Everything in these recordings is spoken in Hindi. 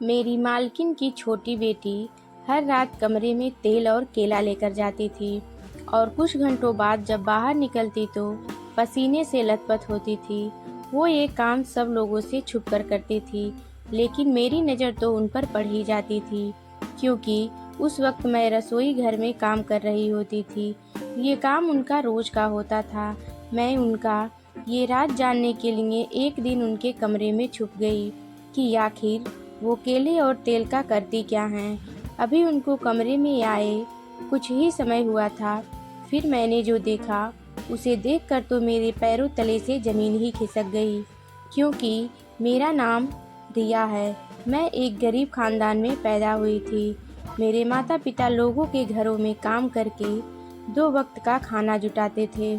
मेरी मालकिन की छोटी बेटी हर रात कमरे में तेल और केला लेकर जाती थी और कुछ घंटों बाद जब बाहर निकलती तो पसीने से लथपथ होती थी। वो ये काम सब लोगों से छुप कर करती थी, लेकिन मेरी नज़र तो उन पर पड़ ही जाती थी, क्योंकि उस वक्त मैं रसोई घर में काम कर रही होती थी। ये काम उनका रोज का होता था। मैं उनका ये राज जानने के लिए एक दिन उनके कमरे में छुप गई कि आखिर वो केले और तेल का करती क्या हैं। अभी उनको कमरे में आए कुछ ही समय हुआ था, फिर मैंने जो देखा उसे देखकर तो मेरे पैरों तले से ज़मीन ही खिसक गई, क्योंकि मेरा नाम रिया है। मैं एक गरीब खानदान में पैदा हुई थी। मेरे माता पिता लोगों के घरों में काम करके 2 वक्त का खाना जुटाते थे।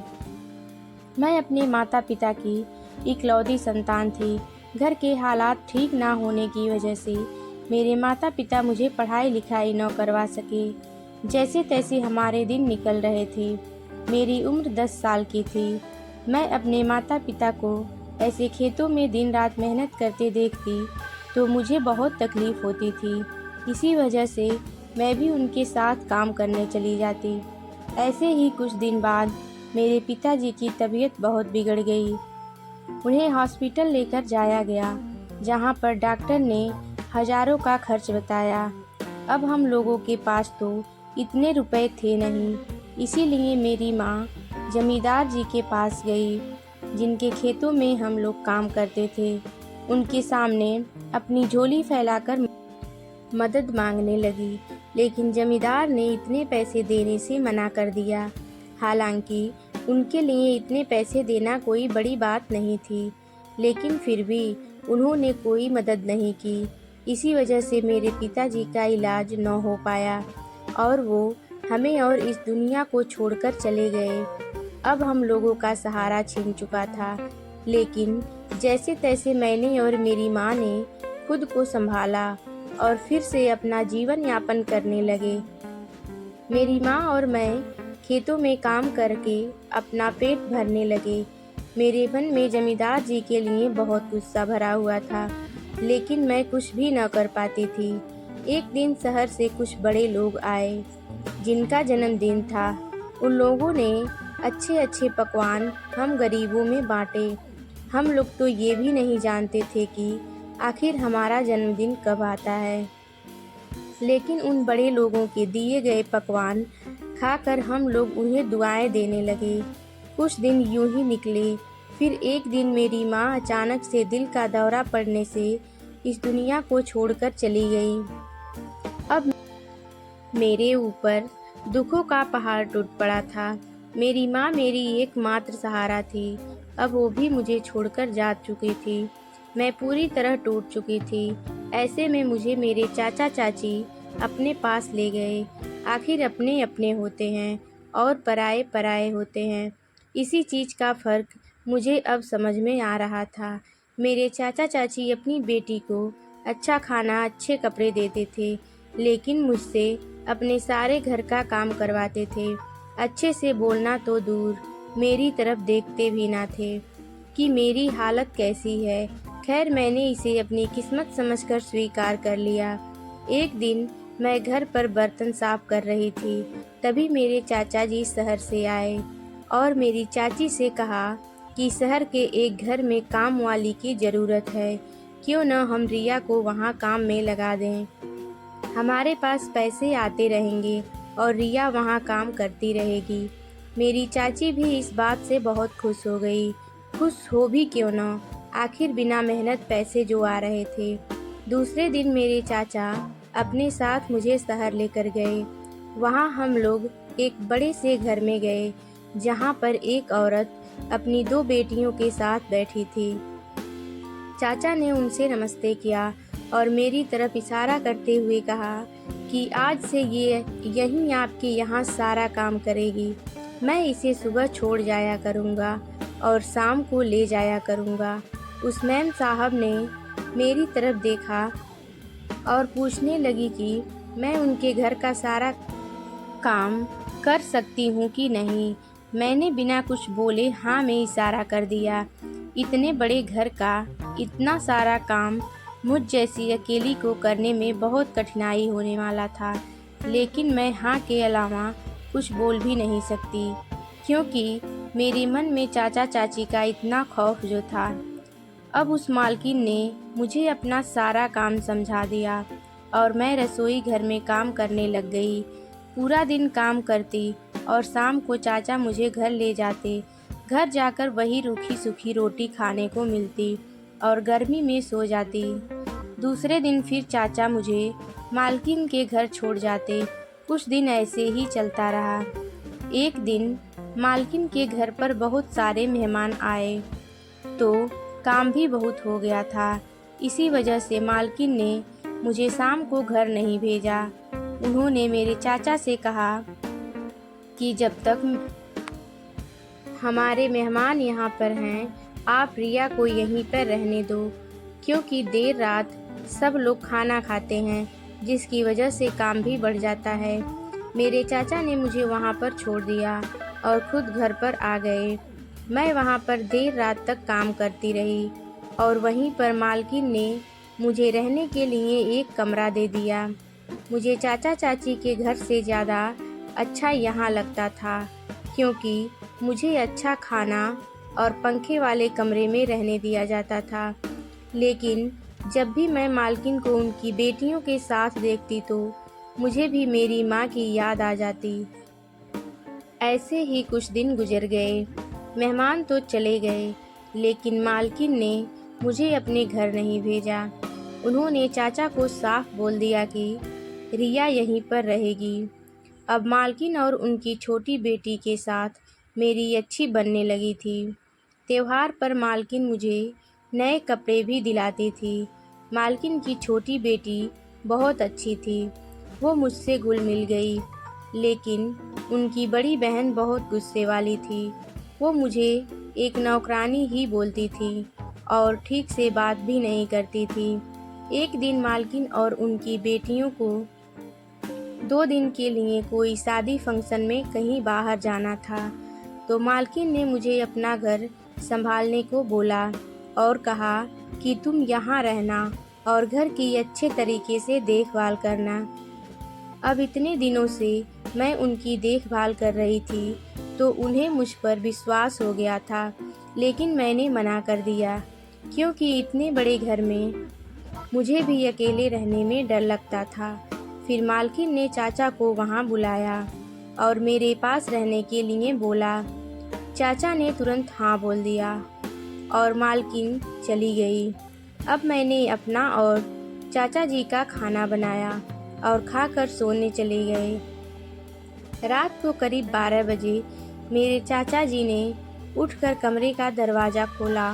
मैं अपने माता पिता की इकलौती संतान थी। घर के हालात ठीक ना होने की वजह से मेरे माता पिता मुझे पढ़ाई लिखाई न करवा सके। जैसे तैसे हमारे दिन निकल रहे थे। मेरी उम्र 10 साल की थी। मैं अपने माता पिता को ऐसे खेतों में दिन रात मेहनत करते देखती तो मुझे बहुत तकलीफ़ होती थी। इसी वजह से मैं भी उनके साथ काम करने चली जाती। ऐसे ही कुछ दिन बाद मेरे पिताजी की तबीयत बहुत बिगड़ गई। उन्हें हॉस्पिटल लेकर जाया गया, जहां पर डॉक्टर ने हज़ारों का खर्च बताया। अब हम लोगों के पास तो इतने रुपए थे नहीं, इसीलिए मेरी माँ जमींदार जी के पास गई, जिनके खेतों में हम लोग काम करते थे। उनके सामने अपनी झोली फैलाकर मदद मांगने लगी, लेकिन जमींदार ने इतने पैसे देने से मना कर दिया। हालांकि उनके लिए इतने पैसे देना कोई बड़ी बात नहीं थी, लेकिन फिर भी उन्होंने कोई मदद नहीं की। इसी वजह से मेरे पिताजी का इलाज न हो पाया और वो हमें और इस दुनिया को छोड़कर चले गए। अब हम लोगों का सहारा छिन चुका था, लेकिन जैसे तैसे मैंने और मेरी माँ ने खुद को संभाला और फिर से अपना जीवन यापन करने लगे। मेरी माँ और मैं खेतों में काम करके अपना पेट भरने लगे। मेरे मन में जमींदार जी के लिए बहुत गुस्सा भरा हुआ था, लेकिन मैं कुछ भी न कर पाती थी। एक दिन शहर से कुछ बड़े लोग आए, जिनका जन्मदिन था। उन लोगों ने अच्छे अच्छे पकवान हम गरीबों में बांटे। हम लोग तो ये भी नहीं जानते थे कि आखिर हमारा जन्मदिन कब आता है, लेकिन उन बड़े लोगों के दिए गए पकवान खाकर हम लोग उन्हें दुआएं देने लगे। कुछ दिन यूं ही निकले। फिर एक दिन मेरी माँ अचानक से दिल का दौरा पड़ने से इस दुनिया को छोड़कर चली गई। अब मेरे ऊपर दुखों का पहाड़ टूट पड़ा था। मेरी माँ मेरी एकमात्र सहारा थी। अब वो भी मुझे छोड़कर जा चुकी थी। मैं पूरी तरह टूट चुकी थी। ऐसे में मुझे मेरे चाचा चाची अपने पास ले गए। आखिर अपने अपने होते हैं और पराए पराए होते हैं। इसी चीज़ का फ़र्क मुझे अब समझ में आ रहा था। मेरे चाचा चाची अपनी बेटी को अच्छा खाना अच्छे कपड़े देते थे, लेकिन मुझसे अपने सारे घर का काम करवाते थे। अच्छे से बोलना तो दूर, मेरी तरफ देखते भी ना थे कि मेरी हालत कैसी है। खैर, मैंने इसे अपनी किस्मत समझकर स्वीकार कर लिया। एक दिन मैं घर पर बर्तन साफ कर रही थी, तभी मेरे चाचा जी शहर से आए और मेरी चाची से कहा कि शहर के एक घर में काम वाली की ज़रूरत है, क्यों न हम रिया को वहाँ काम में लगा दें। हमारे पास पैसे आते रहेंगे और रिया वहाँ काम करती रहेगी। मेरी चाची भी इस बात से बहुत खुश हो गई। खुश हो भी क्यों न, आखिर बिना मेहनत पैसे जो आ रहे थे। दूसरे दिन मेरे चाचा अपने साथ मुझे शहर लेकर गए। वहाँ हम लोग एक बड़े से घर में गए, जहाँ पर एक औरत अपनी 2 बेटियों के साथ बैठी थी। चाचा ने उनसे नमस्ते किया और मेरी तरफ इशारा करते हुए कहा कि आज से ये यहीं आपके यहाँ सारा काम करेगी। मैं इसे सुबह छोड़ जाया करूँगा और शाम को ले जाया करूँगा। उस मैम साहब ने मेरी तरफ देखा और पूछने लगी कि मैं उनके घर का सारा काम कर सकती हूँ कि नहीं। मैंने बिना कुछ बोले हाँ में इशारा कर दिया। इतने बड़े घर का इतना सारा काम मुझ जैसी अकेली को करने में बहुत कठिनाई होने वाला था, लेकिन मैं हाँ के अलावा कुछ बोल भी नहीं सकती, क्योंकि मेरे मन में चाचा चाची का इतना खौफ जो था। अब उस मालकिन ने मुझे अपना सारा काम समझा दिया और मैं रसोई घर में काम करने लग गई। पूरा दिन काम करती और शाम को चाचा मुझे घर ले जाते। घर जाकर वही रूखी सूखी रोटी खाने को मिलती और गर्मी में सो जाती। दूसरे दिन फिर चाचा मुझे मालकिन के घर छोड़ जाते। कुछ दिन ऐसे ही चलता रहा। एक दिन मालकिन के घर पर बहुत सारे मेहमान आए, तो काम भी बहुत हो गया था। इसी वजह से मालकिन ने मुझे शाम को घर नहीं भेजा। उन्होंने मेरे चाचा से कहा कि जब तक हमारे मेहमान यहाँ पर हैं, आप रिया को यहीं पर रहने दो, क्योंकि देर रात सब लोग खाना खाते हैं, जिसकी वजह से काम भी बढ़ जाता है। मेरे चाचा ने मुझे वहाँ पर छोड़ दिया और खुद घर पर आ गए। मैं वहाँ पर देर रात तक काम करती रही और वहीं पर मालकिन ने मुझे रहने के लिए एक कमरा दे दिया। मुझे चाचा चाची के घर से ज़्यादा अच्छा यहाँ लगता था, क्योंकि मुझे अच्छा खाना और पंखे वाले कमरे में रहने दिया जाता था। लेकिन जब भी मैं मालकिन को उनकी बेटियों के साथ देखती तो मुझे भी मेरी माँ की याद आ जाती। ऐसे ही कुछ दिन गुजर गए। मेहमान तो चले गए, लेकिन मालकिन ने मुझे अपने घर नहीं भेजा। उन्होंने चाचा को साफ बोल दिया कि रिया यहीं पर रहेगी। अब मालकिन और उनकी छोटी बेटी के साथ मेरी अच्छी बनने लगी थी। त्योहार पर मालकिन मुझे नए कपड़े भी दिलाती थी। मालकिन की छोटी बेटी बहुत अच्छी थी। वो मुझसे घुल मिल गई, लेकिन उनकी बड़ी बहन बहुत गुस्से वाली थी। वो मुझे एक नौकरानी ही बोलती थी और ठीक से बात भी नहीं करती थी। एक दिन मालकिन और उनकी बेटियों को 2 दिन के लिए कोई शादी फंक्शन में कहीं बाहर जाना था, तो मालकिन ने मुझे अपना घर संभालने को बोला और कहा कि तुम यहाँ रहना और घर की अच्छे तरीके से देखभाल करना। अब इतने दिनों से मैं उनकी देखभाल कर रही थी, तो उन्हें मुझ पर विश्वास हो गया था, लेकिन मैंने मना कर दिया, क्योंकि इतने बड़े घर में मुझे भी अकेले रहने में डर लगता था। फिर मालकिन ने चाचा को वहाँ बुलाया और मेरे पास रहने के लिए बोला। चाचा ने तुरंत हाँ बोल दिया और मालकिन चली गई। अब मैंने अपना और चाचा जी का खाना बनाया और खाकर सोने चले गए। रात को करीब 12 बजे मेरे चाचा जी ने उठकर कमरे का दरवाज़ा खोला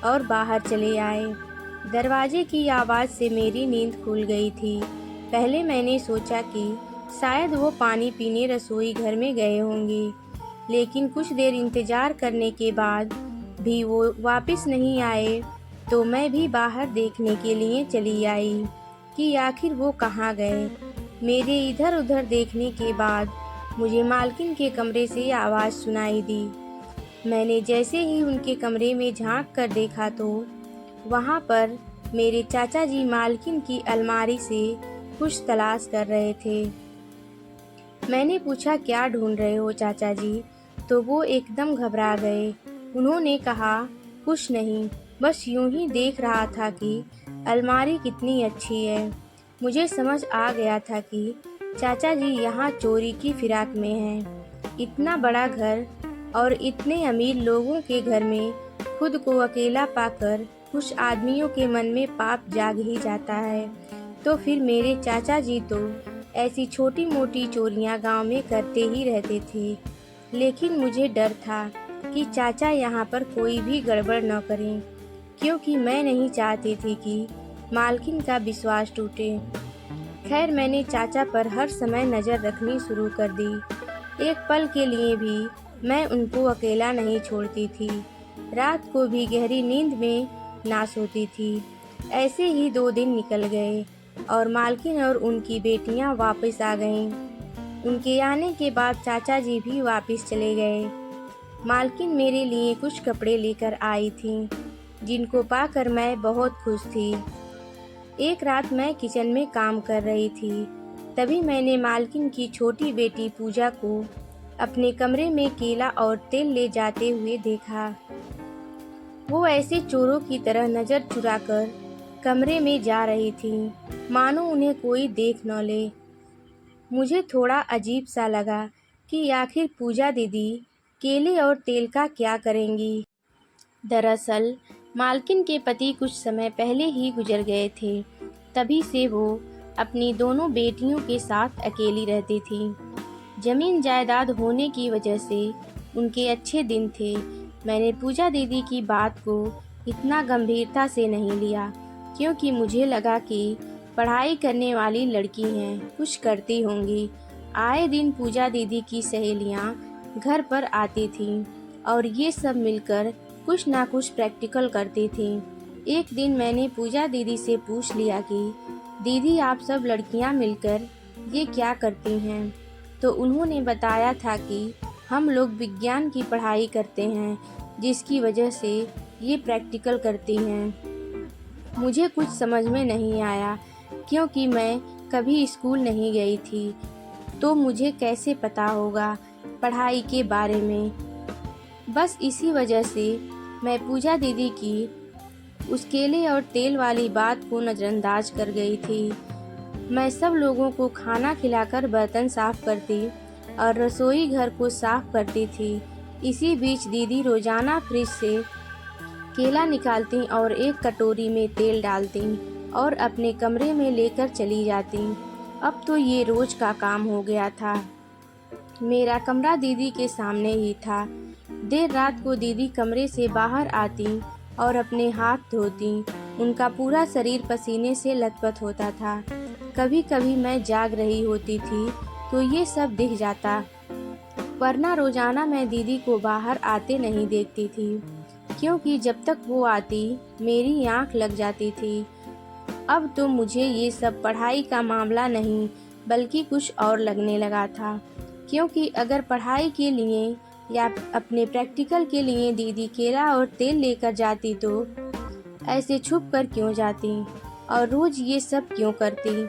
और बाहर चले आए। दरवाजे की आवाज़ से मेरी नींद खुल गई थी। पहले मैंने सोचा कि शायद वो पानी पीने रसोई घर में गए होंगे, लेकिन कुछ देर इंतज़ार करने के बाद भी वो वापस नहीं आए, तो मैं भी बाहर देखने के लिए चली आई कि आखिर वो कहाँ गए। मेरे इधर उधर देखने के बाद मुझे मालकिन के कमरे से आवाज़ सुनाई दी। मैंने जैसे ही उनके कमरे में झांक कर देखा तो वहाँ पर मेरे चाचा जी मालकिन की अलमारी से कुछ तलाश कर रहे थे। मैंने पूछा, क्या ढूंढ रहे हो चाचा जी? तो वो एकदम घबरा गए। उन्होंने कहा, कुछ नहीं, बस यूं ही देख रहा था कि अलमारी कितनी अच्छी है। मुझे समझ आ गया था कि चाचा जी यहाँ चोरी की फिराक में हैं। इतना बड़ा घर और इतने अमीर लोगों के घर में खुद को अकेला पाकर कुछ आदमियों के मन में पाप जाग ही जाता है। तो फिर मेरे चाचा जी तो ऐसी छोटी मोटी चोरियां गांव में करते ही रहते थे, लेकिन मुझे डर था कि चाचा यहाँ पर कोई भी गड़बड़ न करें, क्योंकि मैं नहीं चाहती थी कि मालकिन का विश्वास टूटे। खैर, मैंने चाचा पर हर समय नज़र रखनी शुरू कर दी। एक पल के लिए भी मैं उनको अकेला नहीं छोड़ती थी। रात को भी गहरी नींद में ना सोती थी। ऐसे ही 2 दिन निकल गए और मालकिन और उनकी बेटियां वापस आ गईं। उनके आने के बाद चाचा जी भी वापस चले गए। मालकिन मेरे लिए कुछ कपड़े लेकर आई थीं, जिनको पाकर मैं बहुत खुश थी। एक रात मैं किचन में काम कर रही थी, तभी मैंने मालकिन की छोटी बेटी पूजा को अपने कमरे में केला और तेल ले जाते हुए देखा। वो ऐसे चोरों की तरह नज़र चुराकर कमरे में जा रही थी, मानो उन्हें कोई देख न ले। मुझे थोड़ा अजीब सा लगा कि आखिर पूजा दीदी केले और तेल का क्या करेंगी। दरअसल मालकिन के पति कुछ समय पहले ही गुजर गए थे, तभी से वो अपनी दोनों बेटियों के साथ अकेली रहती थी। जमीन जायदाद होने की वजह से उनके अच्छे दिन थे। मैंने पूजा दीदी की बात को इतना गंभीरता से नहीं लिया, क्योंकि मुझे लगा कि पढ़ाई करने वाली लड़की हैं, कुछ करती होंगी। आए दिन पूजा दीदी की सहेलियां घर पर आती थीं और ये सब मिलकर कुछ ना कुछ प्रैक्टिकल करती थीं। एक दिन मैंने पूजा दीदी से पूछ लिया कि दीदी, आप सब लड़कियां मिलकर ये क्या करती हैं? तो उन्होंने बताया था कि हम लोग विज्ञान की पढ़ाई करते हैं, जिसकी वजह से ये प्रैक्टिकल करती हैं। मुझे कुछ समझ में नहीं आया, क्योंकि मैं कभी स्कूल नहीं गई थी, तो मुझे कैसे पता होगा पढ़ाई के बारे में। बस इसी वजह से मैं पूजा दीदी की उस केले और तेल वाली बात को नज़रअंदाज कर गई थी। मैं सब लोगों को खाना खिलाकर बर्तन साफ करती और रसोई घर को साफ करती थी। इसी बीच दीदी रोज़ाना फ्रिज से केला निकालती और एक कटोरी में तेल डालती और अपने कमरे में लेकर चली जाती। अब तो ये रोज़ का काम हो गया था। मेरा कमरा दीदी के सामने ही था। देर रात को दीदी कमरे से बाहर आती और अपने हाथ धोती। उनका पूरा शरीर पसीने से लथपथ होता था। कभी कभी मैं जाग रही होती थी तो ये सब दिख जाता, वरना रोज़ाना मैं दीदी को बाहर आते नहीं देखती थी, क्योंकि जब तक वो आती मेरी आँख लग जाती थी। अब तो मुझे ये सब पढ़ाई का मामला नहीं बल्कि कुछ और लगने लगा था, क्योंकि अगर पढ़ाई के लिए या अपने प्रैक्टिकल के लिए दीदी केला और तेल लेकर जाती तो ऐसे छुप कर क्यों जाती और रोज़ ये सब क्यों करती।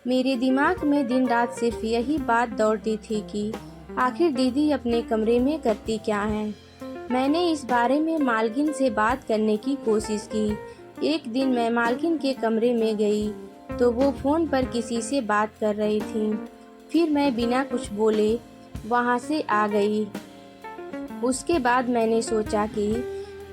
मेरे दिमाग में दिन रात सिर्फ यही बात दौड़ती थी कि आखिर दीदी अपने कमरे में करती क्या है। मैंने इस बारे में मालकिन से बात करने की कोशिश की। एक दिन मैं मालकिन के कमरे में गई तो वो फ़ोन पर किसी से बात कर रही थी। फिर मैं बिना कुछ बोले वहाँ से आ गई। उसके बाद मैंने सोचा कि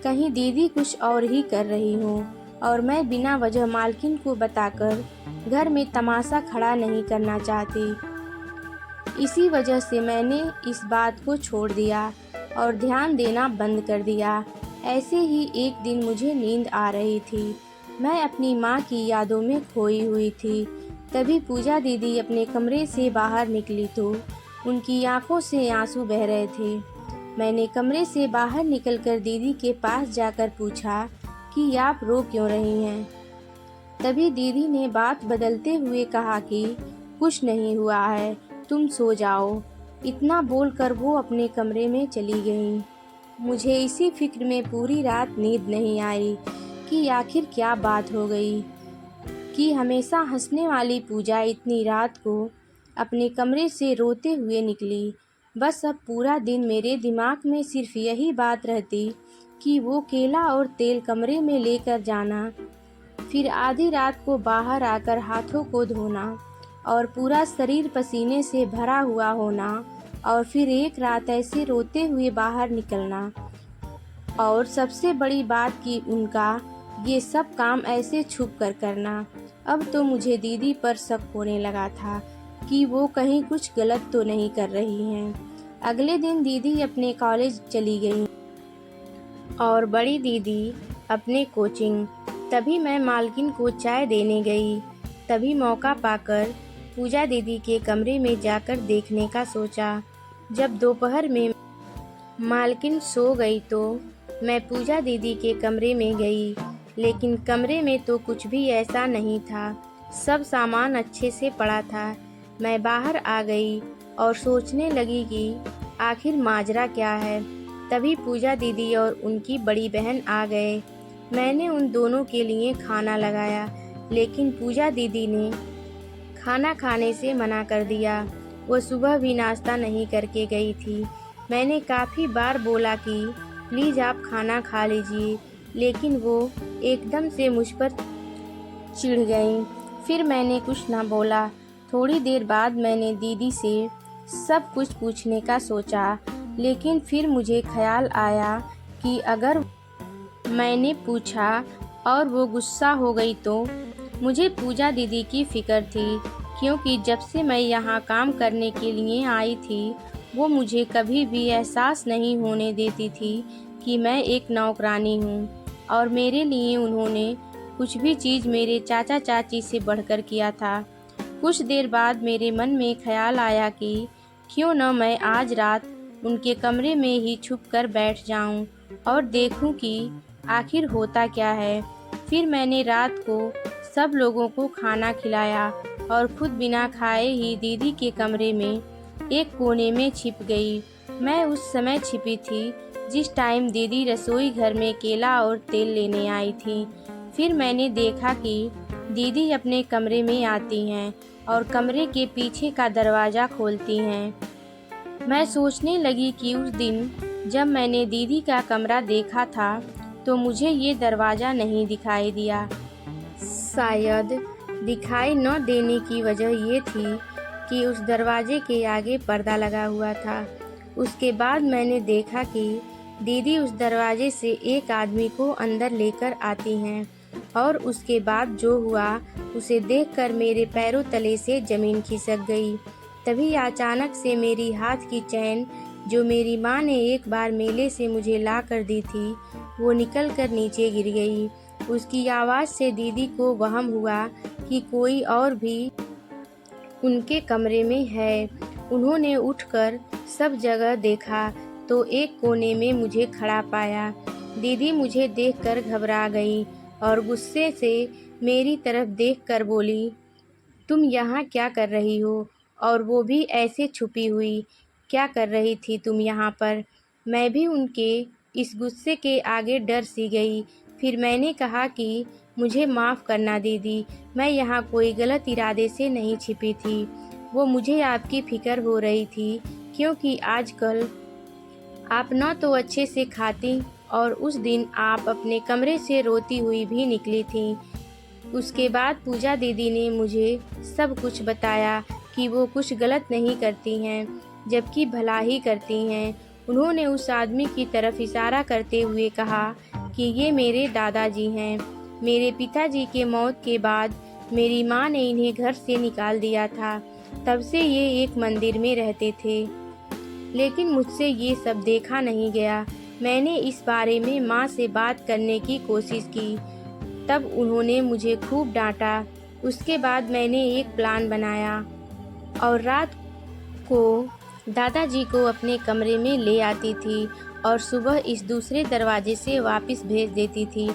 कहीं दीदी कुछ और ही कर रही हो और मैं बिना वजह मालकिन को बताकर घर में तमाशा खड़ा नहीं करना चाहती। इसी वजह से मैंने इस बात को छोड़ दिया और ध्यान देना बंद कर दिया। ऐसे ही एक दिन मुझे नींद आ रही थी। मैं अपनी माँ की यादों में खोई हुई थी। तभी पूजा दीदी अपने कमरे से बाहर निकली तो उनकी आंखों से आंसू बह रहे थे। मैंने कमरे से बाहर निकलकर दीदी के पास जाकर पूछा कि आप रो क्यों रही हैं। तभी दीदी ने बात बदलते हुए कहा कि कुछ नहीं हुआ है, तुम सो जाओ। इतना बोलकर वो अपने कमरे में चली गईं। मुझे इसी फिक्र में पूरी रात नींद नहीं आई कि आखिर क्या बात हो गई कि हमेशा हंसने वाली पूजा इतनी रात को अपने कमरे से रोते हुए निकली। बस अब पूरा दिन मेरे दिमाग में सिर्फ यही बात रहती कि वो केला और तेल कमरे में लेकर जाना, फिर आधी रात को बाहर आकर हाथों को धोना और पूरा शरीर पसीने से भरा हुआ होना और फिर एक रात ऐसे रोते हुए बाहर निकलना। और सबसे बड़ी बात कि उनका ये सब काम ऐसे छुप कर करना। अब तो मुझे दीदी पर शक होने लगा था कि वो कहीं कुछ गलत तो नहीं कर रही हैं। अगले दिन दीदी अपने कॉलेज चली गई और बड़ी दीदी अपने कोचिंग। तभी मैं मालकिन को चाय देने गई। तभी मौका पाकर पूजा दीदी के कमरे में जाकर देखने का सोचा। जब दोपहर में मालकिन सो गई तो मैं पूजा दीदी के कमरे में गई, लेकिन कमरे में तो कुछ भी ऐसा नहीं था। सब सामान अच्छे से पड़ा था। मैं बाहर आ गई और सोचने लगी कि आखिर माजरा क्या है। तभी पूजा दीदी और उनकी बड़ी बहन आ गए। मैंने उन दोनों के लिए खाना लगाया, लेकिन पूजा दीदी ने खाना खाने से मना कर दिया। वो सुबह भी नाश्ता नहीं करके गई थी। मैंने काफ़ी बार बोला कि प्लीज़ आप खाना खा लीजिए, लेकिन वो एकदम से मुझ पर चिढ़ गईं। फिर मैंने कुछ ना बोला। थोड़ी देर बाद मैंने दीदी से सब कुछ पूछने का सोचा, लेकिन फिर मुझे ख्याल आया कि अगर मैंने पूछा और वो गुस्सा हो गई तो। मुझे पूजा दीदी की फ़िक्र थी, क्योंकि जब से मैं यहाँ काम करने के लिए आई थी, वो मुझे कभी भी एहसास नहीं होने देती थी कि मैं एक नौकरानी हूँ, और मेरे लिए उन्होंने कुछ भी चीज़ मेरे चाचा चाची से बढ़कर किया था। कुछ देर बाद मेरे मन में ख्याल आया कि क्यों न मैं आज रात उनके कमरे में ही छुप कर बैठ जाऊं और देखूं कि आखिर होता क्या है। फिर मैंने रात को सब लोगों को खाना खिलाया और खुद बिना खाए ही दीदी के कमरे में एक कोने में छिप गई। मैं उस समय छिपी थी जिस टाइम दीदी रसोई घर में केला और तेल लेने आई थी। फिर मैंने देखा कि दीदी अपने कमरे में आती हैं और कमरे के पीछे का दरवाज़ा खोलती हैं। मैं सोचने लगी कि उस दिन जब मैंने दीदी का कमरा देखा था तो मुझे ये दरवाज़ा नहीं दिखाई दिया। शायद दिखाई न देने की वजह ये थी कि उस दरवाजे के आगे पर्दा लगा हुआ था। उसके बाद मैंने देखा कि दीदी उस दरवाजे से एक आदमी को अंदर लेकर आती हैं, और उसके बाद जो हुआ उसे देखकर मेरे पैरों तले से ज़मीन खिसक गई। तभी अचानक से मेरी हाथ की चैन, जो मेरी माँ ने एक बार मेले से मुझे ला कर दी थी, वो निकल कर नीचे गिर गई। उसकी आवाज़ से दीदी को वहम हुआ कि कोई और भी उनके कमरे में है। उन्होंने उठकर सब जगह देखा तो एक कोने में मुझे खड़ा पाया। दीदी मुझे देखकर घबरा गई और गुस्से से मेरी तरफ देखकर बोली, तुम यहाँ क्या कर रही हो, और वो भी ऐसे छुपी हुई? क्या कर रही थी तुम यहाँ पर? मैं भी उनके इस गुस्से के आगे डर सी गई। फिर मैंने कहा कि मुझे माफ़ करना दीदी, मैं यहाँ कोई गलत इरादे से नहीं छिपी थी। वो मुझे आपकी फ़िक्र हो रही थी, क्योंकि आजकल आप न तो अच्छे से खाती, और उस दिन आप अपने कमरे से रोती हुई भी निकली थीं। उसके बाद पूजा दीदी ने मुझे सब कुछ बताया कि वो कुछ गलत नहीं करती हैं, जबकि भला ही करती हैं। उन्होंने उस आदमी की तरफ इशारा करते हुए कहा कि ये मेरे दादाजी हैं। मेरे पिताजी के मौत के बाद मेरी माँ ने इन्हें घर से निकाल दिया था। तब से ये एक मंदिर में रहते थे, लेकिन मुझसे ये सब देखा नहीं गया। मैंने इस बारे में माँ से बात करने की कोशिश की, तब उन्होंने मुझे खूब डांटा। उसके बाद मैंने एक प्लान बनाया और रात को दादाजी को अपने कमरे में ले आती थी और सुबह इस दूसरे दरवाजे से वापस भेज देती थी।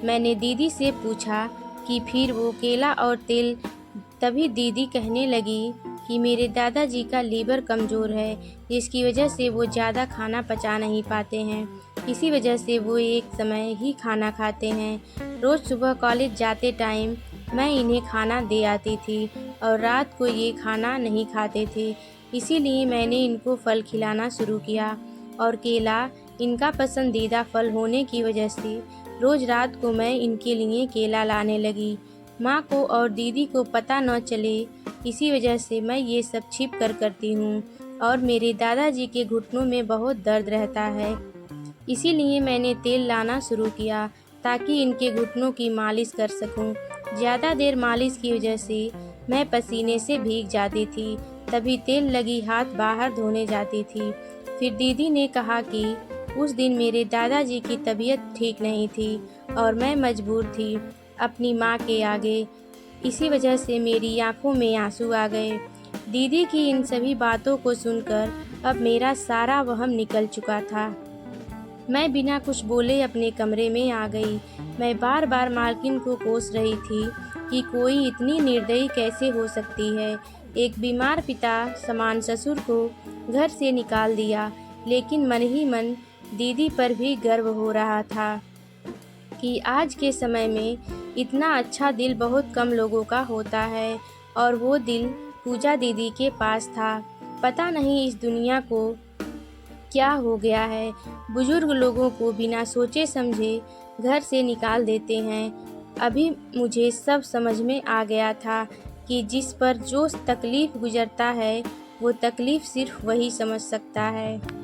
मैंने दीदी से पूछा कि फिर वो केला और तेल। तभी दीदी कहने लगी कि मेरे दादाजी का लीवर कमज़ोर है, जिसकी वजह से वो ज़्यादा खाना पचा नहीं पाते हैं। इसी वजह से वो एक समय ही खाना खाते हैं। रोज़ सुबह कॉलेज जाते टाइम मैं इन्हें खाना दे आती थी और रात को ये खाना नहीं खाते थे। इसीलिए मैंने इनको फल खिलाना शुरू किया, और केला इनका पसंदीदा फल होने की वजह से रोज़ रात को मैं इनके लिए केला लाने लगी। माँ को और दीदी को पता न चले, इसी वजह से मैं ये सब छिप कर करती हूँ। और मेरे दादाजी के घुटनों में बहुत दर्द रहता है, इसीलिए मैंने तेल लाना शुरू किया ताकि इनके घुटनों की मालिश कर सकूं। ज़्यादा देर मालिश की वजह से मैं पसीने से भीग जाती थी। तभी तेल लगी हाथ बाहर धोने जाती थी। फिर दीदी ने कहा कि उस दिन मेरे दादाजी की तबीयत ठीक नहीं थी और मैं मजबूर थी अपनी माँ के आगे। इसी वजह से मेरी आंखों में आंसू आ गए। दीदी की इन सभी बातों को सुनकर अब मेरा सारा वहम निकल चुका था। मैं बिना कुछ बोले अपने कमरे में आ गई। मैं बार बार मालकिन को कोस रही थी कि कोई इतनी निर्दयी कैसे हो सकती है। एक बीमार पिता समान ससुर को घर से निकाल दिया, लेकिन मन ही मन दीदी पर भी गर्व हो रहा था कि आज के समय में इतना अच्छा दिल बहुत कम लोगों का होता है और वो दिल पूजा दीदी के पास था। पता नहीं इस दुनिया को क्या हो गया है, बुजुर्ग लोगों को बिना सोचे समझे घर से निकाल देते हैं। अभी मुझे सब समझ में आ गया था कि जिस पर जो तकलीफ गुजरता है वो तकलीफ सिर्फ वही समझ सकता है।